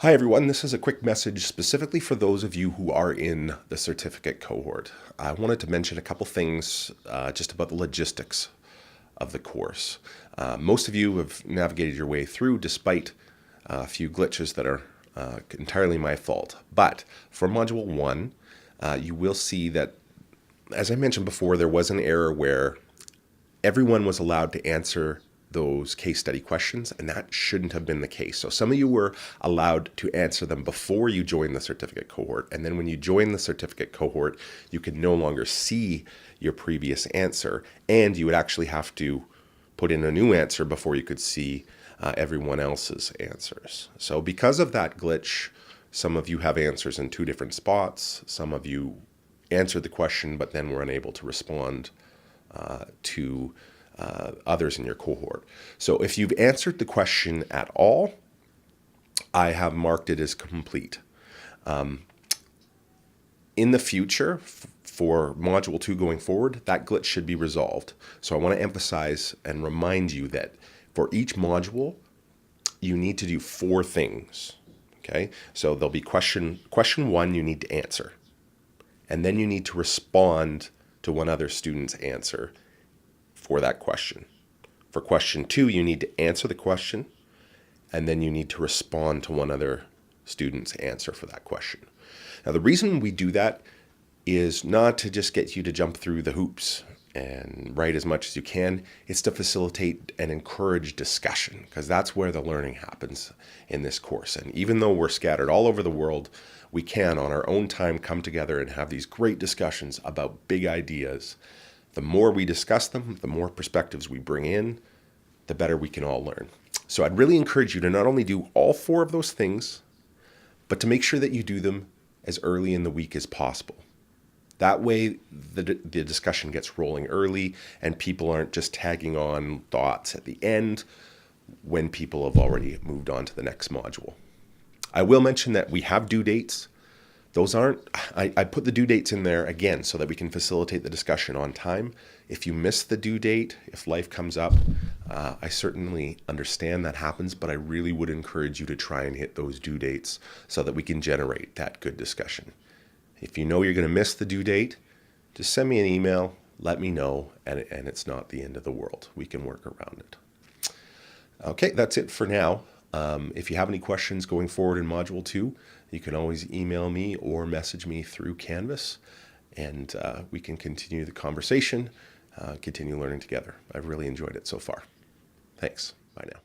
Hi everyone, this is a quick message specifically for those of you who are in the certificate cohort. I wanted to mention a couple things just about the logistics of the course. Most of you have navigated your way through despite a few glitches that are entirely my fault. But for Module 1, you will see that, as I mentioned before, there was an error where everyone was allowed to answer those case study questions, and that shouldn't have been the case. So some of you were allowed to answer them before you joined the certificate cohort, and then when you join the certificate cohort, you could no longer see your previous answer, and you would actually have to put in a new answer before you could see everyone else's answers. So because of that glitch, some of you have answers in two different spots. Some of you answered the question, but then were unable to respond to others in your cohort. So if you've answered the question at all, I have marked it as complete. In the future, for Module 2 going forward, that glitch should be resolved. So I want to emphasize and remind you that for each module, you need to do 4 things. Okay, so there'll be question 1 you need to answer, and then you need to respond to one other student's answer for that question. For question 2, you need to answer the question, and then you need to respond to one other student's answer for that question. Now, the reason we do that is not to just get you to jump through the hoops and write as much as you can. It's to facilitate and encourage discussion, because that's where the learning happens in this course. And even though we're scattered all over the world, we can, on our own time, come together and have these great discussions about big ideas. The more we discuss them, the more perspectives we bring in, the better we can all learn. So I'd really encourage you to not only do all 4 of those things, but to make sure that you do them as early in the week as possible. That way, the discussion gets rolling early and people aren't just tagging on thoughts at the end when people have already moved on to the next module. I will mention that we have due dates. Those aren't, I put the due dates in there again so that we can facilitate the discussion on time. If you miss the due date, if life comes up, I certainly understand that happens, but I really would encourage you to try and hit those due dates so that we can generate that good discussion. If you know you're going to miss the due date, just send me an email, let me know, and it's not the end of the world. We can work around it. Okay, that's it for now. If you have any questions going forward in Module 2, you can always email me or message me through Canvas, and we can continue the conversation, continue learning together. I've really enjoyed it so far. Thanks. Bye now.